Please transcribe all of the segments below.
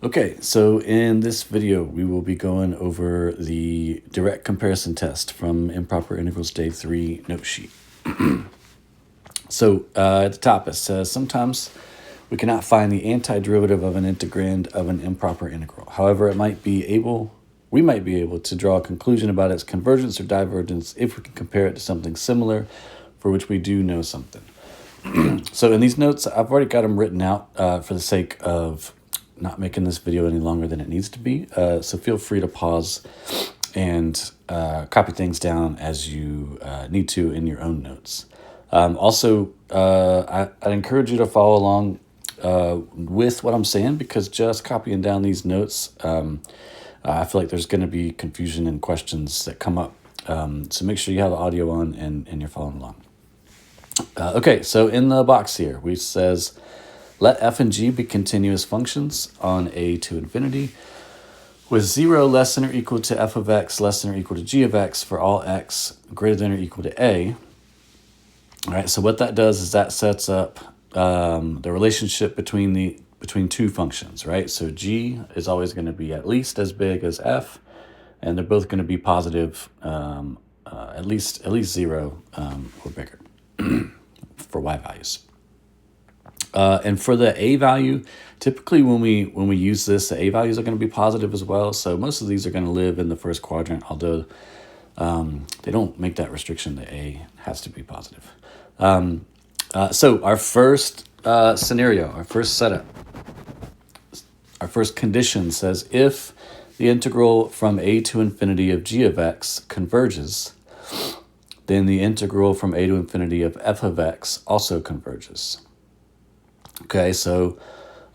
Okay, so in this video, we will be going over the direct comparison test from Improper Integrals Day 3 note sheet. So at the top, it says, sometimes we cannot find the antiderivative of an integrand of an improper integral. However, we might be able to draw a conclusion about its convergence or divergence if we can compare it to something similar for which we do know something. So in these notes, I've already got them written out for the sake of not making this video any longer than it needs to be. So feel free to pause and copy things down as you need to in your own notes. Also, I'd encourage you to follow along with what I'm saying, because just copying down these notes, I feel like there's going to be confusion and questions that come up. So make sure you have the audio on and you're following along. Okay, so in the box here, we says, let f and g be continuous functions on a to infinity with 0 less than or equal to f of x less than or equal to g of x for all x greater than or equal to a. All right, so what that does is that sets up the relationship between two functions, right? So g is always going to be at least as big as f, and they're both going to be positive, at least 0 or bigger for y values. And for the a value, typically when we use this, the a values are going to be positive as well. So most of these are going to live in the first quadrant, although they don't make that restriction that a has to be positive. So our first scenario, our first setup, our first condition says if the integral from a to infinity of g of x converges, then the integral from a to infinity of f of x also converges. Okay, so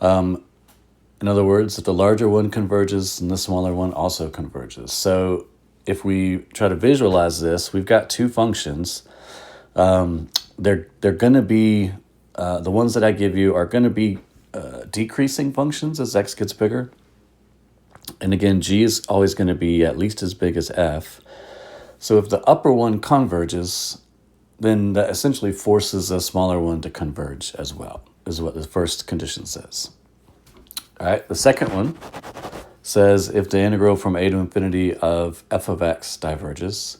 in other words, if the larger one converges, then the smaller one also converges. So if we try to visualize this, we've got two functions. They're going to be, the ones that I give you are going to be decreasing functions as x gets bigger. And again, g is always going to be at least as big as f. So if the upper one converges, then that essentially forces a smaller one to converge as well, is what the first condition says. All right, the second one says if the integral from a to infinity of f of x diverges,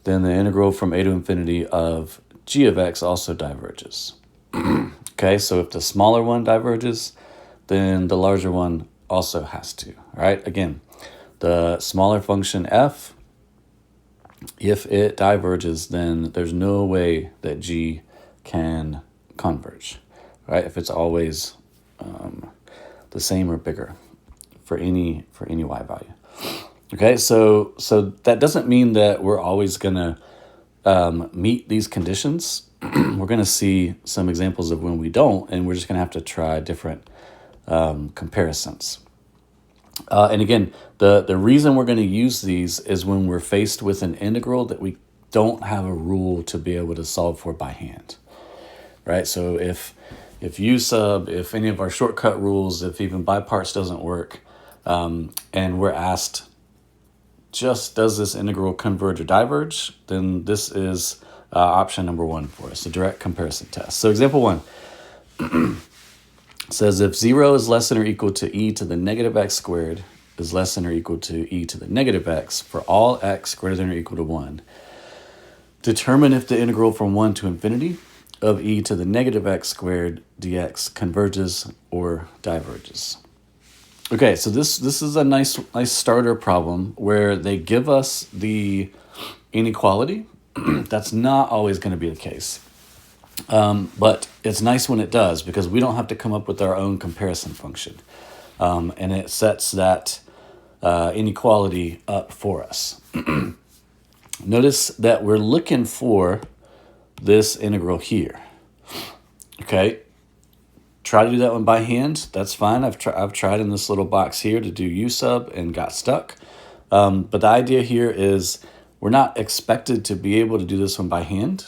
then the integral from a to infinity of g of x also diverges. Okay, so if the smaller one diverges, then the larger one also has to. All right, again, the smaller function f, if it diverges, then there's no way that g can converge, right? If it's always the same or bigger for any y value. Okay, so that doesn't mean that we're always going to meet these conditions. We're going to see some examples of when we don't, and we're just going to have to try different comparisons. And again, the reason we're going to use these is when we're faced with an integral that we don't have a rule to be able to solve for by hand, right? So if u sub, if any of our shortcut rules, if even by parts doesn't work, and we're asked, just does this integral converge or diverge, then this is option number 1 for us, the direct comparison test. So example 1 says if 0 is less than or equal to e to the negative x squared is less than or equal to e to the negative x for all x greater than or equal to 1, determine if the integral from 1 to infinity of e to the negative x squared dx converges or diverges. Okay, so this is a nice starter problem where they give us the inequality. That's not always going to be the case. But it's nice when it does, because we don't have to come up with our own comparison function. And it sets that inequality up for us. Notice that we're looking for this integral here. Okay, try to do that one by hand. That's fine. I've tried in this little box here to do u sub and got stuck. But the idea here is we're not expected to be able to do this one by hand.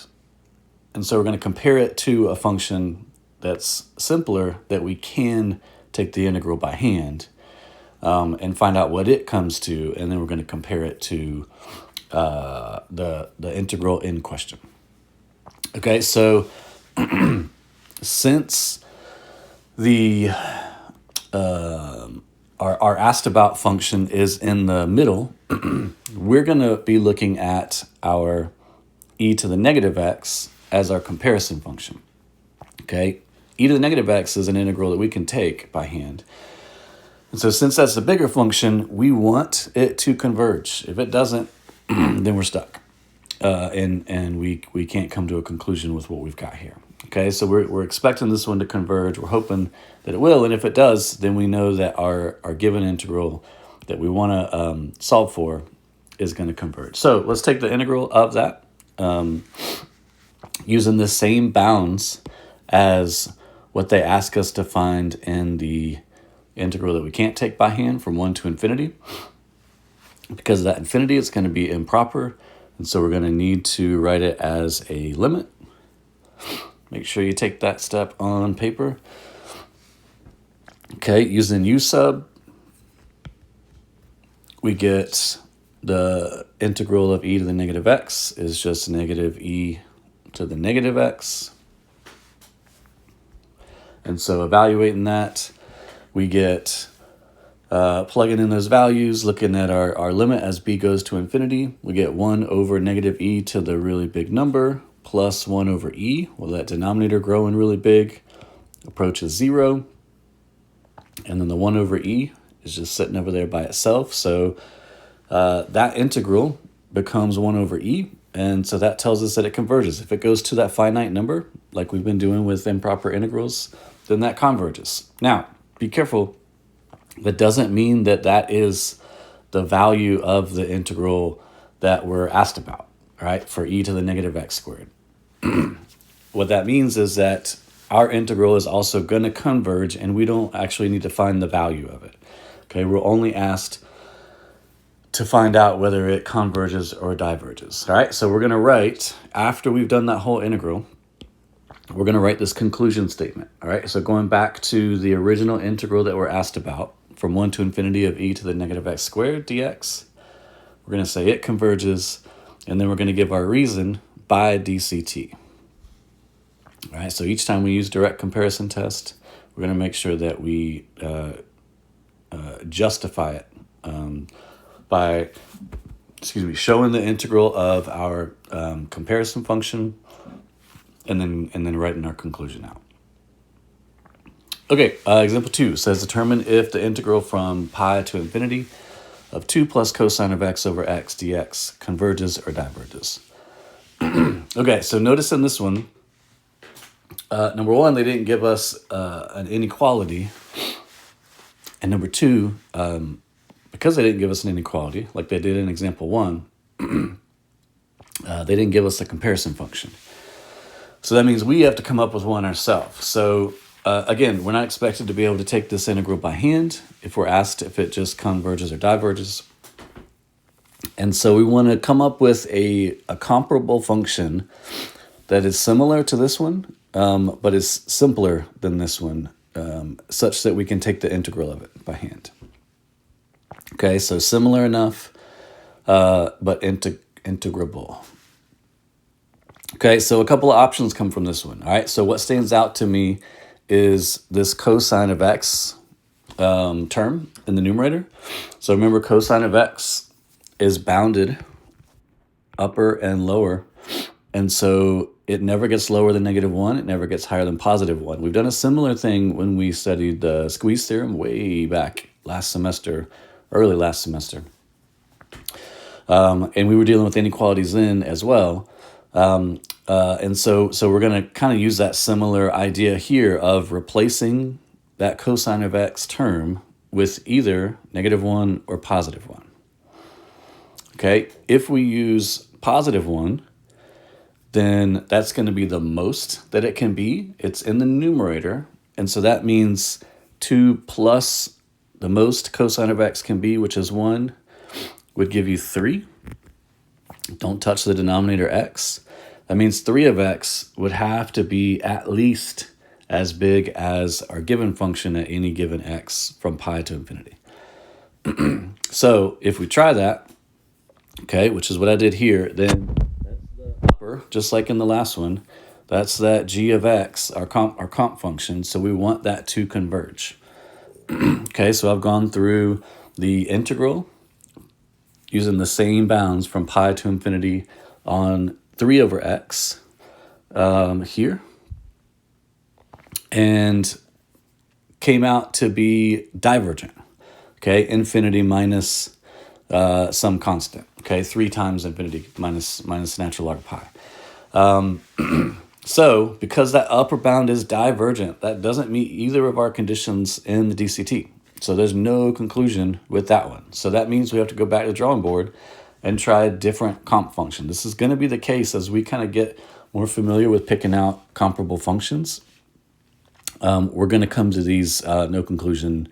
And so we're going to compare it to a function that's simpler that we can take the integral by hand and find out what it comes to. And then we're going to compare it to the integral in question. Okay, so since the our asked about function is in the middle, we're going to be looking at our e to the negative x as our comparison function. Okay, e to the negative x is an integral that we can take by hand. And so since that's the bigger function, we want it to converge. If it doesn't, then we're stuck. And we can't come to a conclusion with what we've got here. Okay, so we're expecting this one to converge. We're hoping that it will. And if it does, then we know that our given integral that we want to solve for is going to converge. So let's take the integral of that using the same bounds as what they ask us to find in the integral that we can't take by hand from 1 to infinity. Because of that infinity, it's going to be improper. And so we're going to need to write it as a limit. Make sure you take that step on paper. Okay, using u sub, we get the integral of e to the negative x is just negative e to the negative x. And so evaluating that, we get, plugging in those values, looking at our limit as b goes to infinity, we get 1 over negative e to the really big number plus 1 over e. Well, that denominator growing really big approaches 0. And then the 1 over e is just sitting over there by itself. So that integral becomes 1 over e. And so that tells us that it converges. If it goes to that finite number, like we've been doing with improper integrals, then that converges. Now, be careful. That doesn't mean that that is the value of the integral that we're asked about, right, for e to the negative x squared. What that means is that our integral is also going to converge, and we don't actually need to find the value of it. Okay, we're only asked to find out whether it converges or diverges. All right, so we're going to write, after we've done that whole integral, we're going to write this conclusion statement. All right, so going back to the original integral that we're asked about, from 1 to infinity of e to the negative x squared dx, we're going to say it converges, and then we're going to give our reason by DCT. All right, so each time we use direct comparison test, we're going to make sure that we justify it by showing the integral of our comparison function, and then writing our conclusion out. Okay, example 2 says determine if the integral from pi to infinity of 2 plus cosine of x over x dx converges or diverges. Okay, so notice in this one, number 1, they didn't give us an inequality. And number 2, because they didn't give us an inequality, like they did in example 1, they didn't give us a comparison function. So that means we have to come up with one ourselves. So again, we're not expected to be able to take this integral by hand if we're asked if it just converges or diverges. And so we want to come up with a comparable function that is similar to this one, but is simpler than this one, such that we can take the integral of it by hand. Okay, so similar enough, but integrable. Okay, so a couple of options come from this one. All right, so what stands out to me is this cosine of x term in the numerator. So remember, cosine of x is bounded upper and lower. And so it never gets lower than -1. It never gets higher than +1. We've done a similar thing when we studied the squeeze theorem way back early last semester. And we were dealing with inequalities then as well. And so we're going to kind of use that similar idea here of replacing that cosine of x term with either -1 or +1. Okay, if we use +1, then that's going to be the most that it can be. It's in the numerator, and so that means 2 plus the most cosine of x can be, which is 1, would give you 3. Don't touch the denominator x. That means 3 of x would have to be at least as big as our given function at any given x from pi to infinity. So if we try that, okay, which is what I did here, then that's the upper, just like in the last one. That's that g of x, our comp function, so we want that to converge. Okay, so I've gone through the integral using the same bounds from pi to infinity on 3 over x here, and came out to be divergent. Okay, infinity minus some constant. Okay, 3 times infinity minus natural log of pi. So because that upper bound is divergent, that doesn't meet either of our conditions in the DCT. So there's no conclusion with that one. So that means we have to go back to the drawing board and try a different comp function. This is going to be the case as we kind of get more familiar with picking out comparable functions. We're going to come to these no conclusion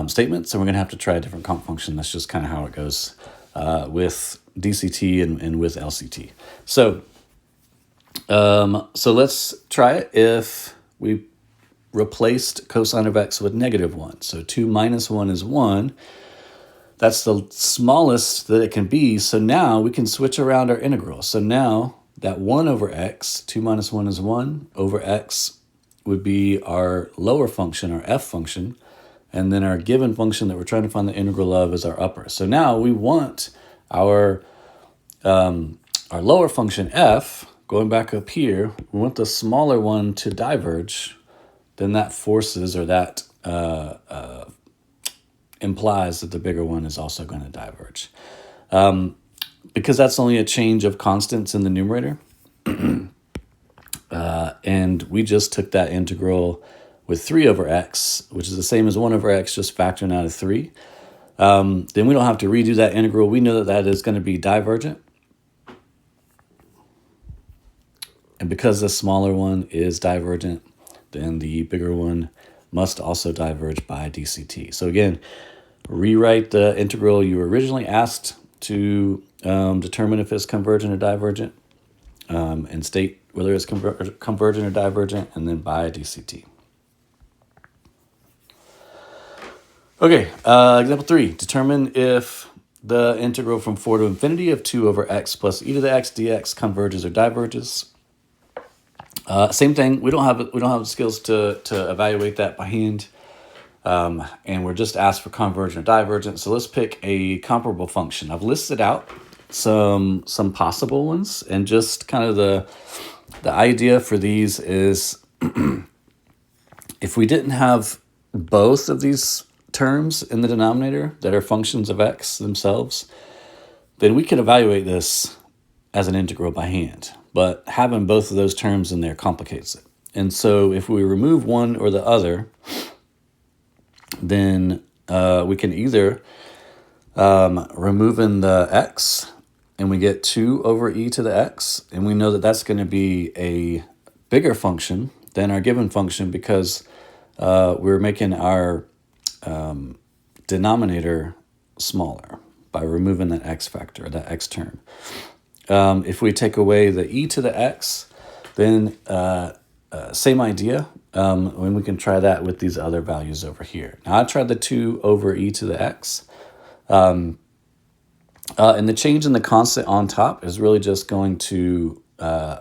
statements, and we're going to have to try a different comp function. That's just kind of how it goes with DCT and with LCT. So let's try it if we replaced cosine of x with -1. So 2 minus 1 is 1. That's the smallest that it can be. So now we can switch around our integral. So now that 1 over x, 2 minus 1 is 1, over x would be our lower function, our f function. And then our given function that we're trying to find the integral of is our upper. So now we want our lower function f, going back up here, we want the smaller one to diverge. Then that forces, or that implies that the bigger one is also going to diverge. Because that's only a change of constants in the numerator. And we just took that integral with 3 over x, which is the same as 1 over x, just factoring out of 3. Then we don't have to redo that integral. We know that that is going to be divergent. And because the smaller one is divergent, then the bigger one must also diverge by DCT. So again, rewrite the integral you were originally asked to determine if it's convergent or divergent, and state whether it's convergent or divergent, and then by DCT. Okay, example 3. Determine if the integral from 4 to infinity of 2 over x plus e to the x dx converges or diverges. Same thing. We don't have the skills to evaluate that by hand, and we're just asked for convergent or divergent. So let's pick a comparable function. I've listed out some possible ones, and just kind of the idea for these is if we didn't have both of these terms in the denominator that are functions of x themselves, then we can evaluate this as an integral by hand. But having both of those terms in there complicates it. And so if we remove one or the other, then we can either remove in the x, and we get 2 over e to the x, and we know that that's going to be a bigger function than our given function because we're making our denominator smaller by removing that x factor, that x term. If we take away the e to the x, then same idea, and we can try that with these other values over here. Now I tried the 2 over e to the x, and the change in the constant on top is really just going to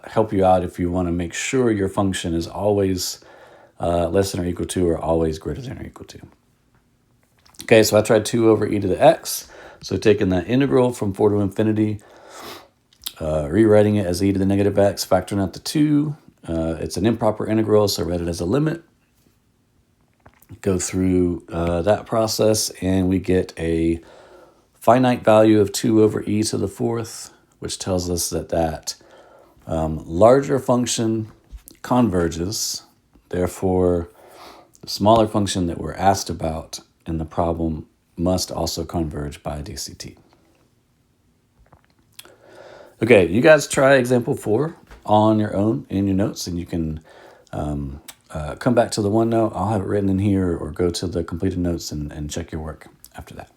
help you out if you want to make sure your function is always less than or equal to, or always greater than or equal to. Okay, so I tried 2 over e to the x, so taking that integral from 4 to infinity, rewriting it as e to the negative x, factoring out the 2. It's an improper integral, so I read it as a limit. Go through that process, and we get a finite value of 2 over e to the 4th, which tells us that larger function converges. Therefore, the smaller function that we're asked about in the problem must also converge by DCT. Okay, you guys try example 4 on your own in your notes, and you can come back to the OneNote. I'll have it written in here, or go to the completed notes and check your work after that.